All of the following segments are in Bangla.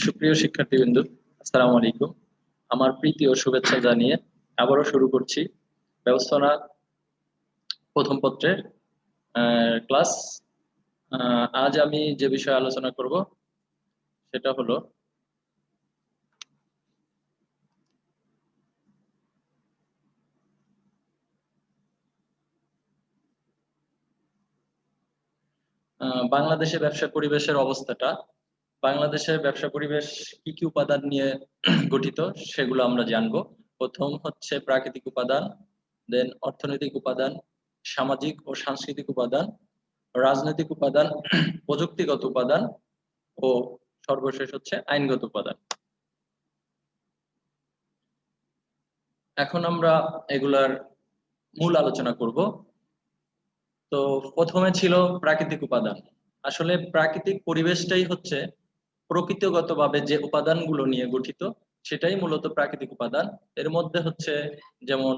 সুপ্রিয় শিক্ষার্থীবৃন্দ, আসসালামু আলাইকুম। আমার প্রীতি ও শুভেচ্ছা জানিয়ে আবারও শুরু করছি ব্যবস্থাপনা প্রথম পত্রের ক্লাস। আজ আমি যে বিষয়ে আলোচনা করব সেটা হলো বাংলাদেশে ব্যবসা পরিবেশের অবস্থাটা। বাংলাদেশের ব্যবসা পরিবেশ কি কি উপাদান নিয়ে গঠিত সেগুলো আমরা জানবো। প্রথম হচ্ছে প্রাকৃতিক উপাদান, দেন অর্থনৈতিক উপাদান, সামাজিক ও সাংস্কৃতিক উপাদান, রাজনৈতিক উপাদান, প্রযুক্তিগত উপাদান ও সর্বশেষ হচ্ছে আইনগত উপাদান। এখন আমরা এগুলার মূল আলোচনা করব। তো প্রথমে ছিল প্রাকৃতিক উপাদান। আসলে প্রাকৃতিক পরিবেশটাই হচ্ছে প্রকৃতিগতভাবে যে উপাদানগুলো নিয়ে গঠিত, সেটাই মূলত প্রাকৃতিক উপাদান। এর মধ্যে হচ্ছে যেমন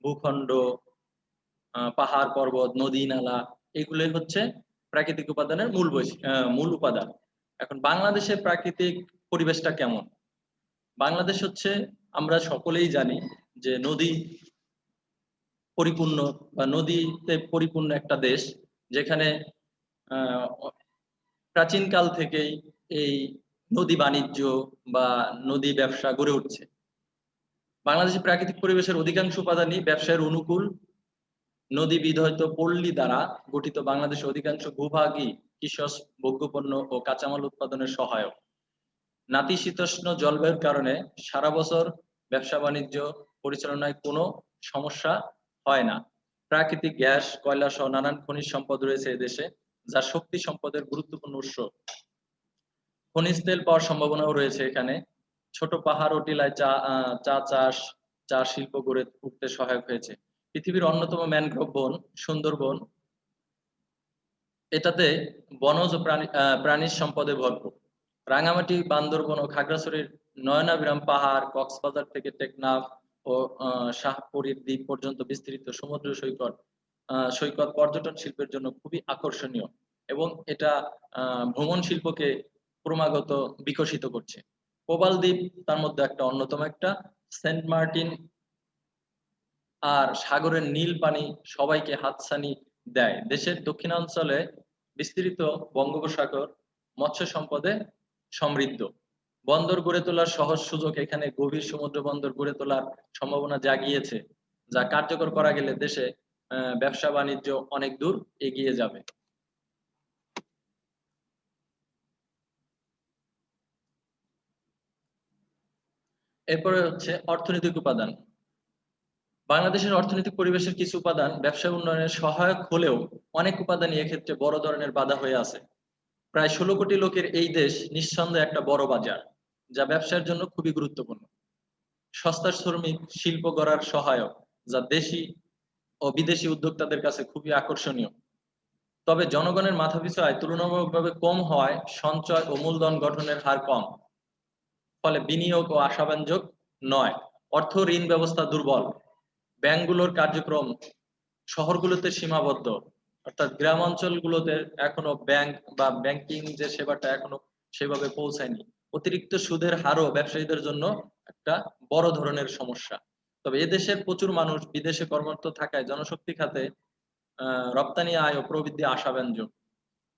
ভূখণ্ড, পাহাড় পর্বত, নদী নালা, এগুলোই হচ্ছে প্রাকৃতিক উপাদানের মূল উপাদান। এখন বাংলাদেশের প্রাকৃতিক পরিবেশটা কেমন? বাংলাদেশ হচ্ছে, আমরা সকলেই জানি যে নদী পরিপূর্ণ বা নদীতে পরিপূর্ণ একটা দেশ, যেখানে আহ, প্রাচীনকাল থেকেই এই নদী বাণিজ্য বা নদী ব্যবসা গড়ে উঠছে। বাংলাদেশের প্রাকৃতিক পরিবেশের অধিকাংশ উপাদানই ব্যবসায়ের অনুকূল। নদী বিধৌত পল্লী দ্বারা গঠিত বাংলাদেশের অধিকাংশ ভূভাগই কৃষি, ভোগ্যপণ্য ও কাঁচামাল উৎপাদনের সহায়ক। নাতিশীতোষ্ণ জলবায়ুর কারণে সারা বছর ব্যবসা বাণিজ্য পরিচালনায় কোনো সমস্যা হয় না। প্রাকৃতিক গ্যাস, কয়লা সহ নানান খনিজ সম্পদ রয়েছে এদেশে, যা শক্তি সম্পদের গুরুত্বপূর্ণ উৎস। খনিজ তেল পাওয়ার সম্ভাবনাও রয়েছে এখানে। ছোট পাহাড় ও টিলায় চা চাষ, চা শিল্প গড়ে উঠতে সহায়ক হয়েছে। পৃথিবীর অন্যতম ম্যানগ্রোভ বন সুন্দরবন, এটাতে বনজ প্রাণীর সম্পদে ভরপুর। রাঙামাটি, বান্দরবন ও খাগড়াছড়ির নয়নাভিরাম পাহাড়, কক্সবাজার থেকে টেকনাফ ও শাহপরীর দ্বীপ পর্যন্ত বিস্তৃত সমুদ্র সৈকত পর্যটন শিল্পের জন্য খুবই আকর্ষণীয়, এবং এটা ভ্রমণ শিল্পকে ক্রমাগত বিকশিত করছে। প্রবাল দ্বীপ তার মধ্যে একটা অন্যতম একটা। সেন্ট মার্টিন আর সাগরের নীল পানি সবাইকে হাতছানি দেয়। দেশের দক্ষিণাঞ্চলে বিস্তৃত বঙ্গোপসাগর মৎস্য সম্পদে সমৃদ্ধ। বন্দর গড়ে তোলার সহজ সুযোগ এখানে গভীর সমুদ্র বন্দর গড়ে তোলার সম্ভাবনা জাগিয়েছে, যা কার্যকর করা গেলে দেশে ব্যবসা বাণিজ্য অনেক দূর এগিয়ে যাবে। এরপরে হচ্ছে অর্থনৈতিক উপাদান। বাংলাদেশের অর্থনৈতিক পরিবেশের কিছু উপাদান ব্যবসা উন্নয়নের সহায়ক হলেও অনেক উপাদানই এক্ষেত্রে বড় ধরনের বাধা হয়ে আছে। প্রায় ১৬ কোটি লোকের এই দেশ নিঃসন্দেহে একটা বড় বাজার, যা ব্যবসার জন্য খুবই গুরুত্বপূর্ণ। সস্তা শ্রমিক শিল্প গড়ার সহায়ক, যা দেশি ও বিদেশি উদ্যোক্তাদের কাছে খুবই আকর্ষণীয়। তবে জনগণের মাথাপিছু আয় তুলনামূলকভাবে কম হওয়ায় সঞ্চয় ও মূলধন গঠনের হার কম, ফলে বিনিয়োগ ও আশাব্যঞ্জক নয়। অর্থ ঋণ ব্যবস্থা দুর্বল। ব্যাংকগুলোর কার্যক্রম শহরগুলোতে সীমাবদ্ধ, অর্থাৎ গ্রাম অঞ্চলগুলোতে এখনো ব্যাংক বা ব্যাংকিং যে সেবাটা এখনো সেভাবে পৌঁছায়নি। অতিরিক্ত সুদের হারও ব্যবসায়ীদের জন্য একটা বড় ধরনের সমস্যা। তবে এদেশের প্রচুর মানুষ বিদেশে কর্মরত থাকায় জনশক্তি খাতে রপ্তানি আয় ও প্রবৃদ্ধি আশাব্যঞ্জক।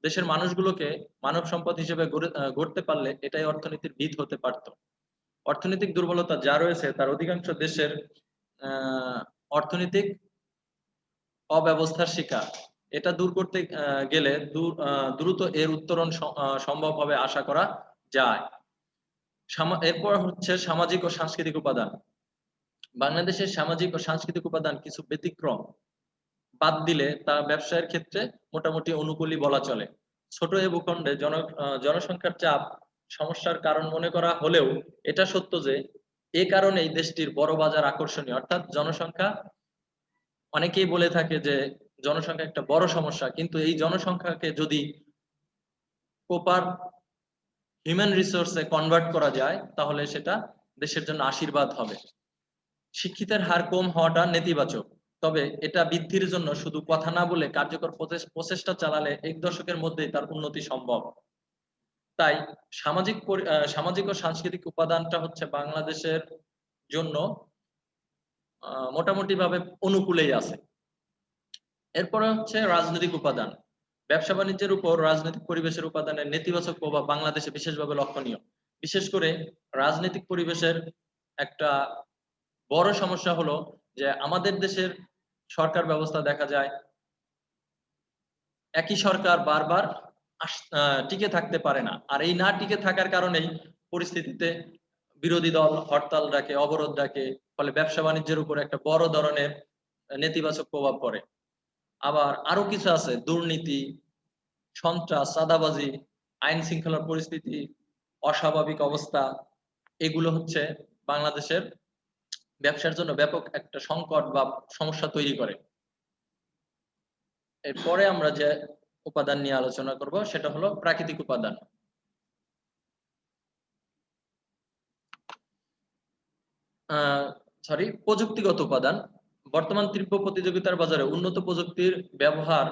দেশের মানুষগুলোকে মানব সম্পদ হিসেবে গড়তে পারলে এটাই অর্থনীতির ভিত হতে পারত। অর্থনৈতিক দুর্বলতা যা রয়েছে তার অধিকাংশ দেশের আহ অর্থনৈতিক অব্যবস্থার শিকার। এটা দূর করতে গেলে দ্রুত এর উত্তরণ সম্ভব হবে আশা করা যায়। এরপর হচ্ছে সামাজিক ও সাংস্কৃতিক উপাদান। বাংলাদেশের সামাজিক ও সাংস্কৃতিক উপাদান কিছু ব্যতিক্রম বাদ দিলে তা ব্যবসায়ের ক্ষেত্রে মোটামুটি অনুকূলই বলা চলে। ছোট এ ভূখণ্ডে জনসংখ্যার চাপ সমস্যার কারণ মনে করা হলেও এটা সত্য যে এ কারণে এই দেশটির বড় বাজার আকর্ষণীয়। অর্থাৎ জনসংখ্যা, অনেকেই বলে থাকে যে জনসংখ্যা একটা বড় সমস্যা, কিন্তু এই জনসংখ্যাকে যদি প্রপার হিউম্যান রিসোর্সে কনভার্ট করা যায় তাহলে সেটা দেশের জন্য আশীর্বাদ হবে। শিক্ষিতের হার কম হওয়াটা নেতিবাচক, তবে এটা বৃদ্ধির জন্য শুধু কথা না বলে কার্যকর প্রচেষ্টা চালালে এক দশকের মধ্যেই তার উন্নতি সম্ভব। তাই সামাজিক ও সাংস্কৃতিক উপাদানটা হচ্ছে বাংলাদেশের জন্য মোটামুটি ভাবে অনুকূলেই আছে। এরপরে হচ্ছে রাজনৈতিক উপাদান। ব্যবসা বাণিজ্যের উপর রাজনৈতিক পরিবেশের উপাদানের নেতিবাচক প্রভাব বাংলাদেশে বিশেষভাবে লক্ষণীয়। বিশেষ করে রাজনৈতিক পরিবেশের একটা বড় সমস্যা হলো যে আমাদের দেশের সরকার ব্যবস্থা দেখা যায় একই সরকার বারবার টিকে থাকতে পারে না। আর এই না টিকে থাকার কারণেই পরিস্থিতিতে বিরোধী দল হরতাল ডাকে, অবরোধ ডাকে, ফলে ব্যবসা বাণিজ্যের উপর একটা বড় ধরনের নেতিবাচক প্রভাব পড়ে। আবার আরো কিছু আছে, দুর্নীতি, সন্ত্রাস, চাঁদাবাজি, আইন শৃঙ্খলার পরিস্থিতি, অস্বাভাবিক অবস্থা, এগুলো হচ্ছে বাংলাদেশের ব্যবসার জন্য ব্যাপক একটা সংকট বা সমস্যা তৈরি করে। এরপরে আমরা যে উপাদান নিয়ে আলোচনা করব সেটা হলো প্রাকৃতিক উপাদান। প্রযুক্তিগত উপাদান। বর্তমান তীব্র প্রতিযোগিতার বাজারে উন্নত প্রযুক্তির ব্যবহার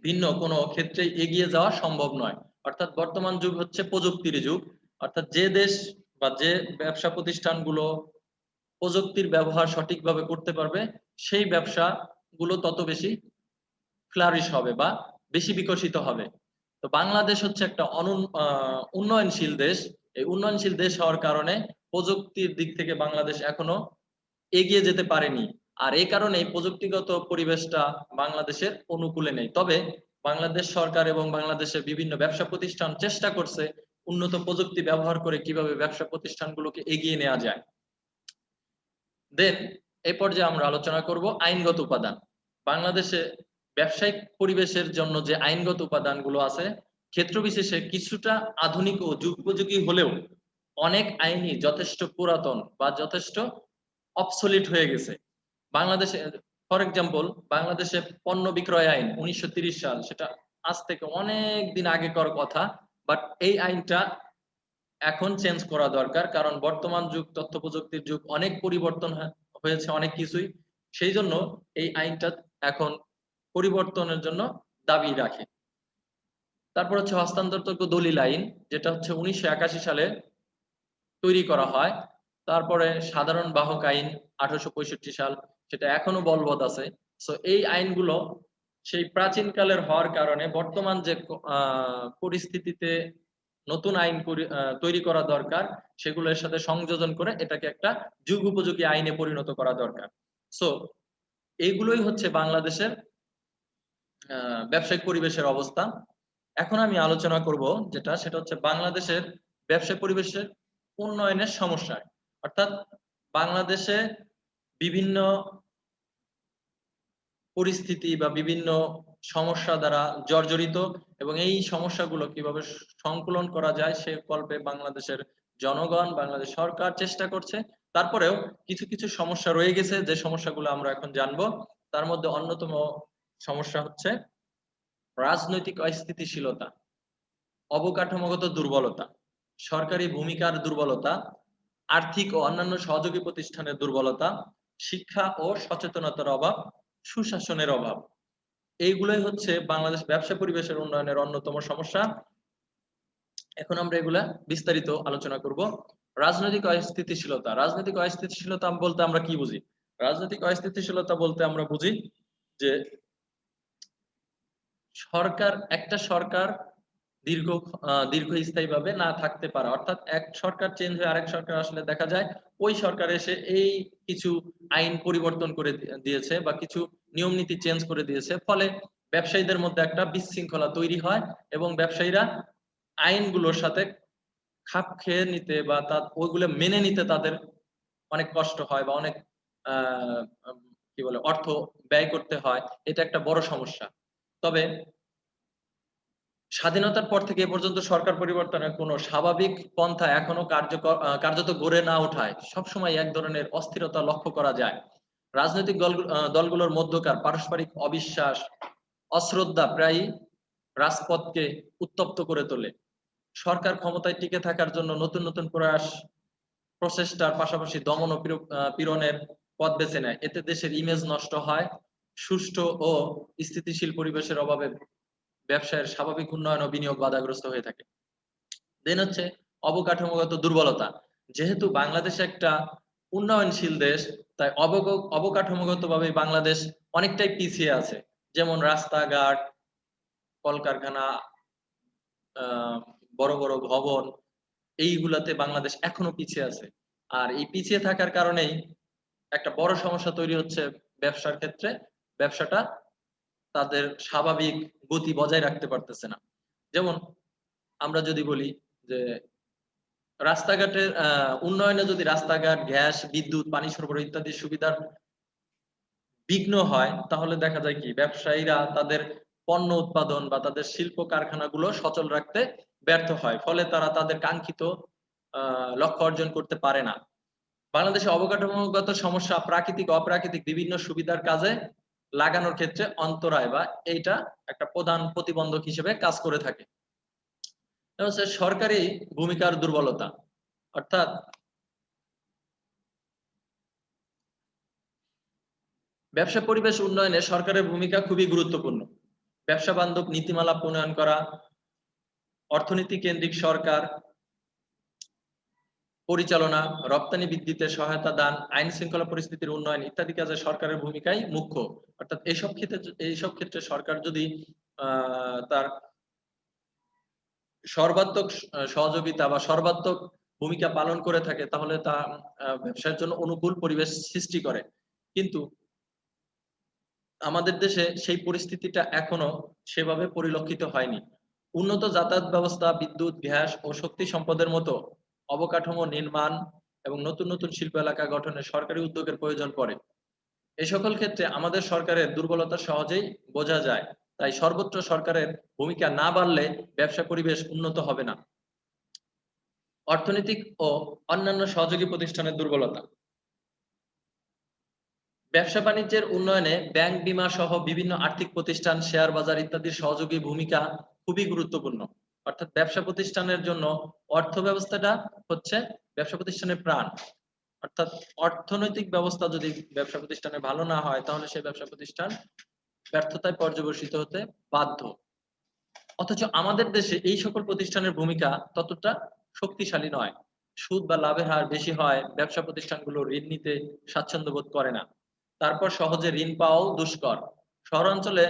ভিন্ন কোনো ক্ষেত্রে এগিয়ে যাওয়া সম্ভব নয়। অর্থাৎ বর্তমান যুগ হচ্ছে প্রযুক্তির যুগ। অর্থাৎ যে দেশ বা যে ব্যবসা প্রতিষ্ঠানগুলো প্রযুক্তির ব্যবহার সঠিকভাবে করতে পারবে সেই ব্যবসাগুলো তত বেশি ফ্লারিশ হবে বা বেশি বিকশিত হবে। তো বাংলাদেশ হচ্ছে একটা উন্নয়নশীল দেশ। এই উন্নয়নশীল দেশ হওয়ার কারণে প্রযুক্তির দিক থেকে বাংলাদেশ এখনো এগিয়ে যেতে পারেনি। আর এই কারণে এই প্রযুক্তিগত পরিবেশটা বাংলাদেশের অনুকূলে নেই। তবে বাংলাদেশ সরকার এবং বাংলাদেশের বিভিন্ন ব্যবসা প্রতিষ্ঠান চেষ্টা করছে উন্নত প্রযুক্তি ব্যবহার করে কিভাবে ব্যবসা প্রতিষ্ঠানগুলোকে এগিয়ে নেওয়া যায়। দেন এই পর্যায়ে আমরা আলোচনা করব আইনগত উপাদান। বাংলাদেশে ব্যবসায়িক পরিবেশের জন্য যে আইনগত উপাদানগুলো আছে ক্ষেত্র বিশেষে কিছুটা আধুনিক ও যুগোপযোগী হলেও অনেক আইনই যথেষ্ট পুরাতন বা যথেষ্ট অবসলিট হয়ে গেছে। বাংলাদেশে ফর এক্সাম্পল বাংলাদেশে পণ্য বিক্রয় আইন 1930 সাল, সেটা আজ থেকে অনেক দিন আগেকার কথা, বাট এই আইনটা এখন চেঞ্জ করা দরকার। কারণ বর্তমান যুগ তথ্য প্রযুক্তির যুগ, অনেক পরিবর্তন হয়েছে অনেক কিছুই। সেই জন্য এই আইনটা এখন পরিবর্তনের জন্য দাবি রাখে। তারপর হচ্ছে হস্তান্তরযোগ্য দলিল আইন, যেটা হচ্ছে 1981 সালে তৈরি করা হয়। তারপরে সাধারণ বাহক আইন 1865 সাল, সেটা এখনো বলবৎ আছে। সো এই আইনগুলো সেই প্রাচীনকালের হওয়ার কারণে বর্তমান যে পরিস্থিতিতে নতুন আইন তৈরি করা দরকার, সেগুলোর সাথে সংযোজন করে এটাকে একটা যুগ উপযোগী আইনে পরিণত করা দরকার। সো এইগুলোই হচ্ছে বাংলাদেশের ব্যবসায়িক পরিবেশের অবস্থা। এখন আমি আলোচনা করব সেটা হচ্ছে বাংলাদেশের ব্যবসায়িক পরিবেশের উন্নয়নের সমস্যা। অর্থাৎ বাংলাদেশে বিভিন্ন পরিস্থিতি বা বিভিন্ন সমস্যা দ্বারা জর্জরিত এবং এই সমস্যাগুলো কিভাবে সংকুলন করা যায় সে কল্পে বাংলাদেশের জনগণ, বাংলাদেশ সরকার চেষ্টা করছে। তারপরেও কিছু কিছু সমস্যা রয়ে গেছে, যে সমস্যাগুলো আমরা এখন জানবো। তার মধ্যে অন্যতম সমস্যা হচ্ছে রাজনৈতিক অস্থিতিশীলতা, অবকাঠামোগত দুর্বলতা, সরকারি ভূমিকার দুর্বলতা, আর্থিক ও অন্যান্য সহযোগী প্রতিষ্ঠানের দুর্বলতা, শিক্ষা ও সচেতনতার অভাব, সুশাসনের অভাব। এইগুলোই হচ্ছে বাংলাদেশ ব্যবসা পরিবেশের উন্নয়নের অন্যতম সমস্যা। এখন আমরা এগুলা বিস্তারিত আলোচনা করব। রাজনৈতিক অস্থিতিশীলতা। রাজনৈতিক অস্থিতিশীলতা বলতে আমরা কি বুঝি? রাজনৈতিক অস্থিতিশীলতা বলতে আমরা বুঝি যে একটা সরকার দীর্ঘস্থায়ী ভাবে না থাকতে পারে। অর্থাৎ এক সরকার চেঞ্জ হয়ে আরেক সরকার আসলে দেখা যায় ওই সরকার এসে এই কিছু আইন পরিবর্তন করে দিয়েছে বা কিছু নিয়ম নীতি চেঞ্জ করে দিয়েছে, ফলে ব্যবসায়ীদের মধ্যে একটা বিশৃঙ্খলা তৈরি হয় এবং ব্যবসায়ীরা আইনগুলোর সাথে খাপ খেয়ে নিতে বা ওইগুলো মেনে নিতে তাদের অনেক কষ্ট হয় বা অনেক কি বলে অর্থ ব্যয় করতে হয়। এটা একটা বড় সমস্যা। তবে স্বাধীনতার পর থেকে এ পর্যন্ত সরকার পরিবর্তনের কোনো স্বাভাবিক পন্থা এখনো কার্যত গড়ে না ওঠায় সবসময় এক ধরনের অস্থিরতা লক্ষ্য করা যায়। রাজনৈতিক দলগুলোর মধ্যকার পারস্পরিক অবিশ্বাস, অশ্রদ্ধা প্রায়ই রাজপথকে উত্তপ্ত করে তোলে। সরকার ক্ষমতায় টিকে থাকার জন্য নতুন নতুন প্রচেষ্টার পাশাপাশি দমন ও পীড়নের পথ বেছে নেয়। এতে দেশের ইমেজ নষ্ট হয়, সুষ্ঠু ও স্থিতিশীল পরিবেশের অভাবে ব্যবসায়ের স্বাভাবিক উন্নয়ন ও বিনিয়োগ বাধাগ্রস্ত হয়ে থাকে। দেন হচ্ছে অবকাঠামোগত দুর্বলতা। যেহেতু বাংলাদেশ একটা উন্নয়নশীল দেশ, তাই অবকাঠামোগতভাবে বাংলাদেশ অনেকটাই পিছিয়ে আছে। যেমন রাস্তাঘাট, কলকারখানা, আহ বড় বড় ভবন, এইগুলাতে বাংলাদেশ এখনো পিছিয়ে আছে। আর এই পিছিয়ে থাকার কারণেই একটা বড় সমস্যা তৈরি হচ্ছে ব্যবসার ক্ষেত্রে। ব্যবসাটা তাদের স্বাভাবিক গতি বজায় রাখতে পারতেছে না। যেমন আমরা যদি বলি যে রাস্তাঘাটের উন্নয়নে যদি রাস্তাঘাট, গ্যাস, বিদ্যুৎ, পানি সরবরাহ ইত্যাদি সুবিধার বিঘ্ন হয়, তাহলে দেখা যায় কি ব্যবসায়ীরা তাদের পণ্য উৎপাদন বা তাদের শিল্প কারখানাগুলো সচল রাখতে ব্যর্থ হয়। ফলে তারা তাদের কাঙ্ক্ষিত লক্ষ্য অর্জন করতে পারে না। বাংলাদেশে অবকাঠামোগত সমস্যা প্রাকৃতিক অপ্রাকৃতিক বিভিন্ন সুবিধার কাজে লাগানোর ক্ষেত্রে অন্তরায় বা এইটা একটা প্রধান প্রতিবন্ধক হিসেবে কাজ করে থাকে। এটা হচ্ছে সরকারি ভূমিকার দুর্বলতা। অর্থাৎ ব্যবসা পরিবেশ উন্নয়নে সরকারের ভূমিকা খুবই গুরুত্বপূর্ণ। ব্যবসা বান্ধব নীতিমালা প্রণয়ন করা, অর্থনীতি কেন্দ্রিক সরকার পরিচালনা, রপ্তানি বৃদ্ধিতে সহায়তা দান, আইন শৃঙ্খলা পরিস্থিতির উন্নয়ন ইত্যাদি কাজে সরকারের ভূমিকাই মুখ্য। অর্থাৎ এইসব ক্ষেত্রে সরকার যদি তার সর্বাত্মক সহযোগিতা বা সর্বাত্মক ভূমিকা পালন করে থাকে, তাহলে তা ব্যবসার জন্য অনুকূল পরিবেশ সৃষ্টি করে। কিন্তু আমাদের দেশে সেই পরিস্থিতিটা এখনো সেভাবে পরিলক্ষিত হয়নি। উন্নত যাতায়াত ব্যবস্থা, বিদ্যুৎ, গ্যাস ও শক্তি সম্পদের মতো অবকাঠামো নির্মাণ এবং নতুন নতুন শিল্প এলাকা গঠনে সরকারি উদ্যোগের প্রয়োজন পড়ে। এই সকল ক্ষেত্রে আমাদের সরকারের দুর্বলতা সহজেই বোঝা যায়। তাই সর্বোচ্চ সরকারের ভূমিকা না বাড়লে ব্যবসা পরিবেশ উন্নত হবে না। অর্থনৈতিক ও অন্যান্য সহযোগী প্রতিষ্ঠানের দুর্বলতা। ব্যবসা বাণিজ্যের উন্নয়নে ব্যাংক, বীমা সহ বিভিন্ন আর্থিক প্রতিষ্ঠান, শেয়ার বাজার ইত্যাদির সহযোগী ভূমিকা খুবই গুরুত্বপূর্ণ। অর্থাৎ ব্যবসা প্রতিষ্ঠানের জন্য অর্থ ব্যবস্থাটা হচ্ছে ব্যবসা প্রতিষ্ঠানের প্রাণ। অর্থাৎ অর্থনৈতিক ব্যবস্থা যদি ব্যবসা প্রতিষ্ঠানে ভালো না হয়, তাহলে সেই ব্যবসা প্রতিষ্ঠান ব্যর্থতায় পর্যবসিত হতে বাধ্য। অথচ আমাদের দেশে এই সকল প্রতিষ্ঠানের ভূমিকা ততটা শক্তিশালী নয়। সুদ বা লাভের হার বেশি হয়, ব্যবসা প্রতিষ্ঠানগুলো ঋণ নিতে স্বাচ্ছন্দ্য বোধ করে না। তারপর সহজে ঋণ পাওয়াও দুষ্কর। শহরাঞ্চলে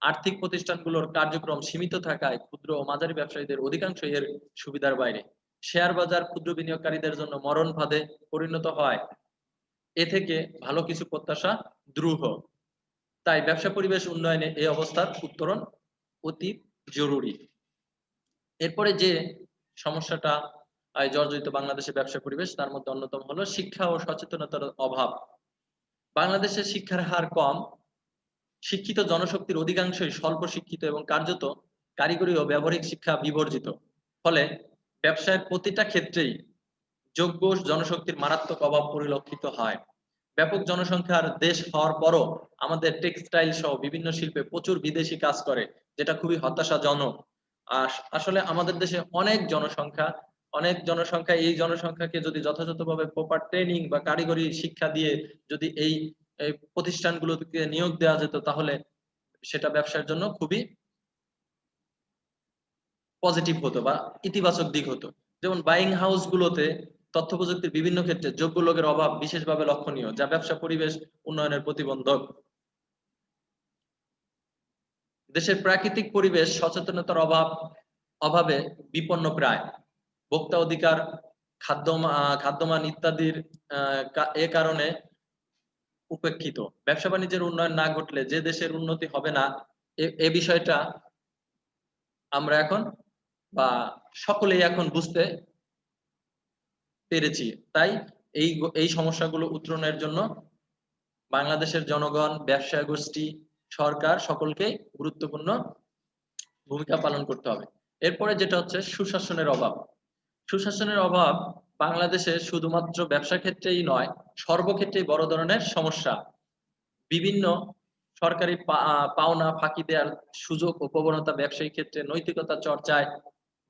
আর্থিক প্রতিষ্ঠানগুলোর কার্যক্রম সীমিত থাকায় ক্ষুদ্র ও মাঝারি ব্যবসায়ীদের অধিকাংশই এর সুবিধার বাইরে। শেয়ার বাজার ক্ষুদ্র বিনিয়োগকারীদের জন্য মরণ ফাঁদে পরিণত হয়। এ থেকে ভালো কিছু প্রত্যাশা দ্রূহ। তাই ব্যবসা পরিবেশ উন্নয়নে এই অবস্থার উত্তরণ অতি জরুরি। এরপরে যে সমস্যাটা জর্জরিত বাংলাদেশের ব্যবসা পরিবেশ, তার মধ্যে অন্যতম হলো শিক্ষা ও সচেতনতার অভাব। বাংলাদেশের শিক্ষার হার কম। শিক্ষিত জনশক্তির অধিকাংশই স্বল্প শিক্ষিত এবং কার্যত কারিগরি ও ব্যবহারিক শিক্ষা বিবর্জিত। ফলে ব্যবসায়ের প্রতিটা ক্ষেত্রেই যোগ্য জনশক্তির মারাত্মক অভাব পরিলক্ষিত হয়। ব্যাপক জনসংখ্যার দেশ হওয়ার পরও আমাদের টেক্সটাইল সহ বিভিন্ন শিল্পে প্রচুর বিদেশি কাজ করে, যেটা খুবই হতাশাজনক। আসলে আমাদের দেশে অনেক জনসংখ্যা, এই জনসংখ্যাকে যদি যথাযথভাবে প্রপার ট্রেনিং বা কারিগরি শিক্ষা দিয়ে যদি এই প্রতিষ্ঠানগুলোকে নিয়োগ দেওয়া যেত, তাহলে সেটা ব্যবসার জন্য খুবই পজিটিভ হতো বা ইতিবাচক দিক হতো। যেমন বাইং হাউস গুলোতে তথ্য প্রযুক্তির বিভিন্ন ক্ষেত্রে যোগ্য লোকের অভাব বিশেষভাবে লক্ষণীয়, যা ব্যবসা পরিবেশ উন্নয়নের প্রতিবন্ধক। দেশের প্রাকৃতিক পরিবেশ সচেতনতার অভাবে বিপন্ন প্রায়। ভোক্তা অধিকার, খাদ্যমান ইত্যাদির এ কারণে উপেক্ষিত। ব্যবসা বাণিজ্যের উন্নয়ন না ঘটলে যে দেশের উন্নতি হবে না, এ বিষয়টা আমরা এখন বা সকলেই এখন বুঝতে পেরেছি। তাই এই সমস্যাগুলো উত্তরণের জন্য বাংলাদেশের জনগণ, ব্যবসায় গোষ্ঠী, সরকার সকলকে গুরুত্বপূর্ণ ভূমিকা পালন করতে হবে। এরপরে যেটা হচ্ছে সুশাসনের অভাব। সুশাসনের অভাব বাংলাদেশে শুধুমাত্র ব্যবসা ক্ষেত্রেই নয়, সর্বক্ষেত্রেই বড় ধরনের সমস্যা। বিভিন্ন সরকারি পাওনা ফাঁকি দেওয়ার সুযোগ ও প্রবণতা ব্যবসায়িক ক্ষেত্রে নৈতিকতা চর্চায়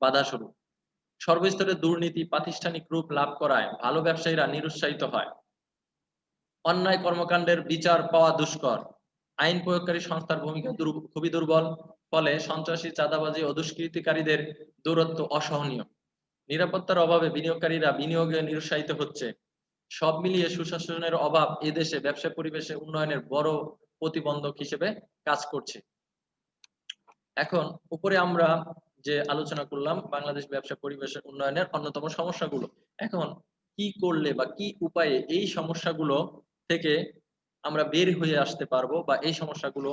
বাধাস্বরূপ। সর্বস্তরে দুর্নীতি প্রাতিষ্ঠানিক রূপ লাভ করায় ভালো ব্যবসায়ীরা নিরুৎসাহিত হয়। অন্যায় কর্মকাণ্ডের বিচার পাওয়া দুষ্কর। আইন প্রয়োগকারী সংস্থার ভূমিকা খুবই দুর্বল, ফলে সন্ত্রাসী, চাঁদাবাজি ও দুষ্কৃতিকারীদের দৌরাত্ম্য অসহনীয়। নিরাপত্তার অভাবে বিনিয়োগকারীরা বিনিয়োগে নিরুৎসাহিত হচ্ছে। সব মিলিয়ে সুশাসনের অভাব এদেশে ব্যবসা পরিবেশে উন্নয়নের বড় প্রতিবন্ধক হিসেবে কাজ করছে। এখন উপরে আমরা যে আলোচনা করলাম বাংলাদেশ ব্যবসা পরিবেশের উন্নয়নের অন্যতম সমস্যাগুলো। এখন কি করলে বা কি উপায়ে এই সমস্যাগুলো থেকে আমরা বের হয়ে আসতে পারবো বা এই সমস্যাগুলো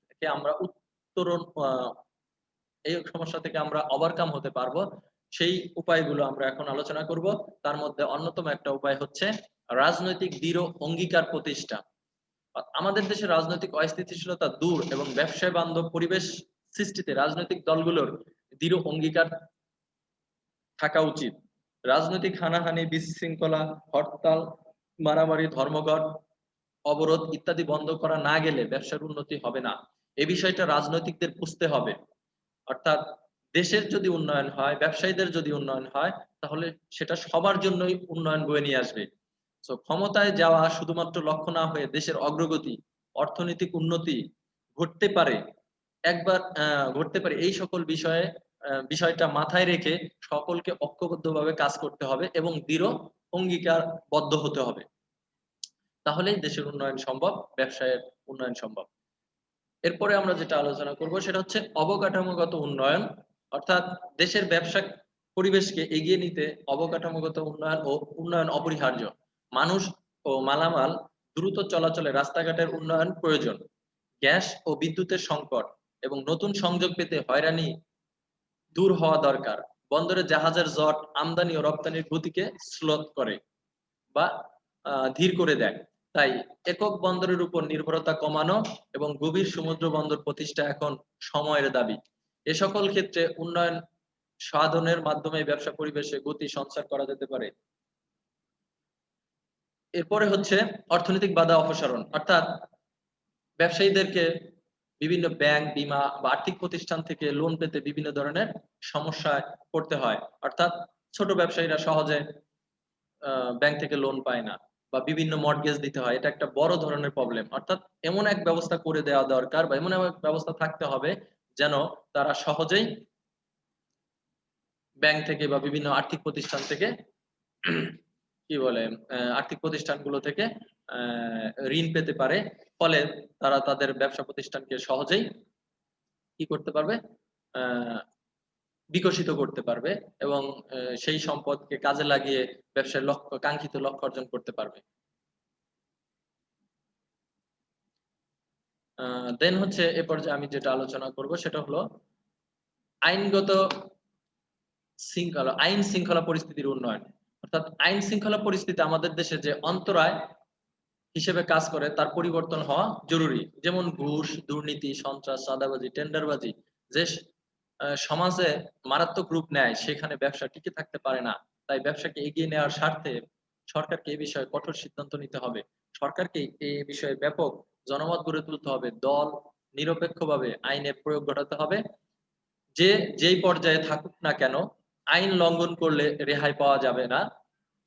থেকে আমরা উত্তরণ এই সমস্যা থেকে আমরা ওভারকাম হতে পারবো, সেই উপায়গুলো আমরা এখন আলোচনা করব। তার মধ্যে অন্যতম একটা উপায় হচ্ছে রাজনৈতিক দৃঢ় অঙ্গীকার প্রতিষ্ঠা। আমাদের দেশে রাজনৈতিক অস্থিতিশীলতা দূর এবং ব্যবসায় বান্ধব পরিবেশ সৃষ্টিতে রাজনৈতিক দলগুলোর দৃঢ় অঙ্গীকার থাকা উচিত। রাজনৈতিক হানাহানি, বিশৃঙ্খলা, হরতাল, মারামারি, ধর্মঘট, অবরোধ ইত্যাদি বন্ধ করা না গেলে ব্যবসার উন্নতি হবে না। এই বিষয়টা রাজনৈতিকদের বুঝতে হবে। অর্থাৎ দেশের যদি উন্নয়ন হয়, ব্যবসায়ীদের যদি উন্নয়ন হয়, তাহলে সেটা সবার জন্যই উন্নয়ন বয়ে নিয়ে আসবে। সো ক্ষমতায় যাওয়া শুধুমাত্র লক্ষ্য না হয়ে দেশের অগ্রগতি, অর্থনৈতিক উন্নতি ঘটতে পারে একবার ঘটতে পারে, এই সকল বিষয়টা মাথায় রেখে সকলকে ঐক্যবদ্ধভাবে কাজ করতে হবে এবং দৃঢ় অঙ্গীকারবদ্ধ হতে হবে। তাহলেই দেশের উন্নয়ন সম্ভব, ব্যবসায়ের উন্নয়ন সম্ভব। এরপরে আমরা যেটা আলোচনা করব সেটা হচ্ছে অবকাঠামোগত উন্নয়ন। অর্থাৎ দেশের ব্যবসা পরিবেশকে এগিয়ে নিতে অবকাঠামোগত উন্নয়ন অপরিহার্য। মানুষ ও মালামাল দ্রুত চলাচলে রাস্তাঘাটের উন্নয়ন প্রয়োজন। গ্যাস ও বিদ্যুতের সংকট এবং নতুন সংযোগ পেতে হয়রানি দূর হওয়া দরকার। বন্দরে জাহাজের জট আমদানি ও রপ্তানির গতিকে স্লো করে বা ধীর করে দেয়। তাই একক বন্দরের উপর নির্ভরতা কমানো এবং গভীর সমুদ্র বন্দর প্রতিষ্ঠা এখন সময়ের দাবি। এ সকল ক্ষেত্রে উন্নয়ন সাধনের মাধ্যমে ব্যবসা পরিবেশে গতি সঞ্চার করা যেতে পারে। এরপরে হচ্ছে অর্থনৈতিক বাধা অপসারণ। অর্থাৎ ব্যবসায়ীদেরকে বিভিন্ন ব্যাংক, বীমা বা আর্থিক প্রতিষ্ঠান থেকে লোন পেতে বিভিন্ন ধরনের সমস্যায় পড়তে হয়। অর্থাৎ ছোট ব্যবসায়ীরা সহজে ব্যাংক থেকে লোন পায় না বা বিভিন্ন মর্টগেজ দিতে হয়। এটা একটা বড় ধরনের প্রবলেম। অর্থাৎ এমন এক ব্যবস্থা করে দেওয়া দরকার বা এমন এক ব্যবস্থা থাকতে হবে যেন তারা সহজেই ব্যাংক থেকে বা বিভিন্ন আর্থিক প্রতিষ্ঠান থেকে কি বলে আর্থিক প্রতিষ্ঠানগুলো থেকে ঋণ পেতে পারে। ফলে তারা তাদের ব্যবসা প্রতিষ্ঠানকে সহজেই কি করতে পারবে, বিকশিত করতে পারবে এবং সেই সম্পদকে কাজে লাগিয়ে ব্যবসার কাঙ্ক্ষিত লক্ষ্য অর্জন করতে পারবে। দেন হচ্ছে এ পর্যায়ে আমি যেটা আলোচনা করব সেটা হলো আইনগত আইন শৃঙ্খলা পরিস্থিতির উন্নয়ন। অর্থাৎ আইন শৃঙ্খলা পরিস্থিতি আমাদের দেশে যে অন্তরায় হিসেবে কাজ করে তার পরিবর্তন হওয়া জরুরি। যেমন ঘুষ, দুর্নীতি, সন্ত্রাস, চাঁদাবাজি, টেন্ডারবাজি যে সমাজে মারাত্মক রূপ নেয়, সেখানে ব্যবসা টিকে থাকতে পারে না। তাই ব্যবসাকে এগিয়ে নেওয়ার স্বার্থে সরকারকে এই বিষয়ে কঠোর সিদ্ধান্ত নিতে হবে। সরকারকে এই বিষয়ে ব্যাপক জনমত গড়ে তুলতে হবে। দল নিরপেক্ষভাবে আইনের প্রয়োগ ঘটাতে হবে। যেই পর্যায়ে থাকুক না কেন, আইন লঙ্ঘন করলে রেহাই পাওয়া যাবে না।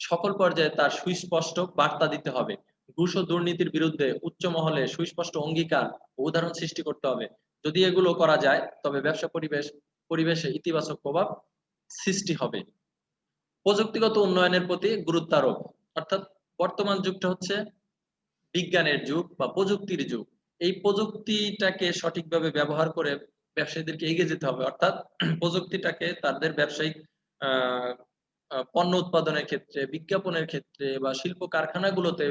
সকল পর্যায়ে তার সুস্পষ্ট বার্তা দিতে হবে। ঘুষ ও দুর্নীতির বিরুদ্ধে উচ্চ মহলে সুস্পষ্ট অঙ্গীকার ও উদাহরণ সৃষ্টি করতে হবে। যদি এগুলো করা যায় তবে ব্যবসা পরিবেশে ইতিবাচক প্রভাব সৃষ্টি হবে। প্রযুক্তিগত উন্নয়নের প্রতি গুরুত্ব আরোপ। অর্থাৎ বর্তমান যুগটা হচ্ছে বিজ্ঞানের যুগ বা প্রযুক্তির যুগ। এই প্রযুক্তিটাকে সঠিকভাবে ব্যবহার করে ব্যবসায়ীদেরকে এগিয়ে যেতে হবে। অর্থাৎ প্রযুক্তিটাকে তাদের ব্যবসায়িক পণ্য উৎপাদনের ক্ষেত্রে, বিজ্ঞাপনের ক্ষেত্রে বা শিল্প কারখানাগুলোতে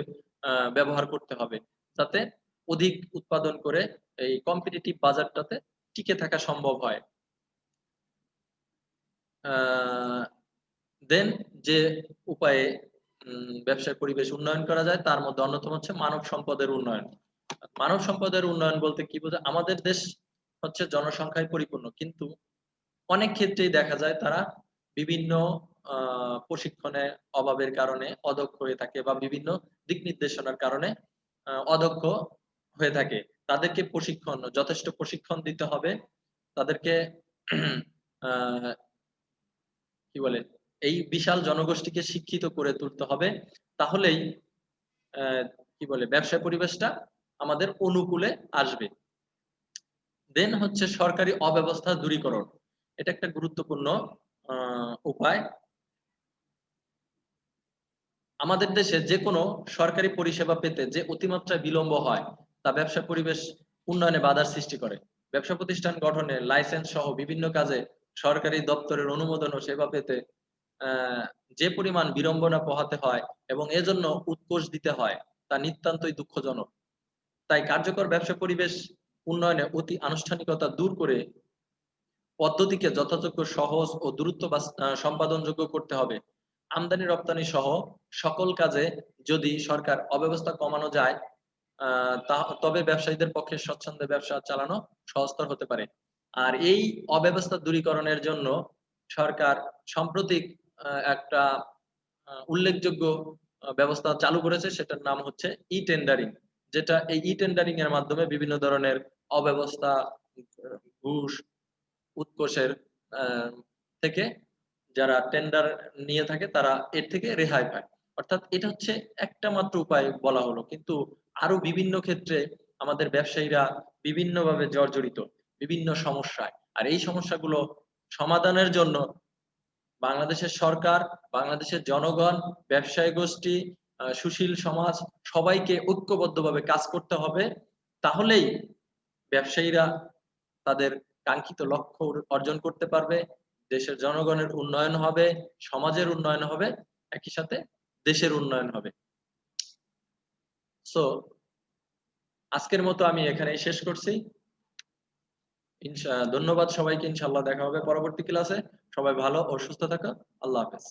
ব্যবহার করতে হবে, যাতে অধিক উৎপাদন করে এই কম্পিটিটিভ বাজারটাতে টিকে থাকা সম্ভব হয়। দেন যে উপায়ে ব্যবসার পরিবেশ উন্নয়ন করা যায় তার মধ্যে অন্যতম হচ্ছে মানব সম্পদের উন্নয়ন। মানব সম্পদের উন্নয়ন বলতে কি বোঝায়? আমাদের দেশ হচ্ছে জনসংখ্যায় পরিপূর্ণ, কিন্তু অনেক ক্ষেত্রেই দেখা যায় তারা বিভিন্ন প্রশিক্ষণের অভাবের কারণে অদক্ষ হয়ে থাকে বা বিভিন্ন দিক নির্দেশনার কারণে অদক্ষ হয়ে থাকে। তাদেরকে যথেষ্ট প্রশিক্ষণ দিতে হবে। তাদেরকে আহ কি বলে এই বিশাল জনগোষ্ঠীকে শিক্ষিত করে তুলতে হবে। তাহলেই কি বলে ব্যবসা পরিবেশটা আমাদের অনুকূলে আসবে। দেন হচ্ছে সরকারি অব্যবস্থা দূরীকরণ। এটা একটা গুরুত্বপূর্ণ উপায়। আমাদের দেশে যে কোনো সরকারি পরিষেবা পেতে যে অতিমাত্রায় বিলম্ব হয় তা ব্যবসা পরিবেশ উন্নয়নে বাধার সৃষ্টি করে। ব্যবসা প্রতিষ্ঠান গঠনে লাইসেন্স সহ বিভিন্ন কাজে সরকারি দপ্তরের অনুমোদন ও সেবা পেতে আহ, যে পরিমাণ বিড়ম্বনা পোহাতে হয় এবং এজন্য উৎকোচ দিতে হয় তা নিতান্তই দুঃখজনক। তাই কার্যকর ব্যবসা পরিবেশ উন্নয়নে অতি আনুষ্ঠানিকতা দূর করে পদ্ধতিকে যথাযোগ্য সহজ ও দ্রুত সম্পাদনযোগ্য করতে হবে। আমদানি রপ্তানি সহ সকল কাজে যদি সরকার অব্যবস্থা কমানো যায় তবে ব্যবসায়ীদের পক্ষে স্বচ্ছন্দে ব্যবসা চালানো সহজতর হতে পারে। আর এই অব্যবস্থা দূরীকরণের জন্য সরকার সাম্প্রতিক একটা উল্লেখযোগ্য ব্যবস্থা চালু করেছে, সেটার নাম হচ্ছে ই টেন্ডারিং। যেটা এই ই টেন্ডারিং এর মাধ্যমে বিভিন্ন ধরনের অব্যবস্থা, ঘুষ, উৎকোষের থেকে যারা টেন্ডার নিয়ে থাকে তারা এর থেকে রেহাই পায়। অর্থাৎ এটা হচ্ছে একটা মাত্র উপায় বলা হলো, কিন্তু আরো বিভিন্ন ক্ষেত্রে আমাদের ব্যবসায়ীরা বিভিন্নভাবে জর্জরিত বিভিন্ন সমস্যায়। আর এই সমস্যাগুলো সমাধানের জন্য বাংলাদেশের সরকার, বাংলাদেশের জনগণ, ব্যবসায়ী গোষ্ঠী, সুশীল সমাজ সবাইকে ঐক্যবদ্ধভাবে কাজ করতে হবে। তাহলেই ব্যবসায়ীরা তাদের কাঙ্ক্ষিত লক্ষ্য অর্জন করতে পারবে, দেশের জনগণের উন্নয়ন হবে, সমাজের উন্নয়ন হবে, একই সাথে দেশের উন্নয়ন হবে। সো আজকের মতো আমি এখানেই শেষ করছি। ধন্যবাদ সবাইকে। ইনশাআল্লাহ দেখা হবে পরবর্তী ক্লাসে। সবাই ভালো ও সুস্থ থাকো। আল্লাহ হাফেজ।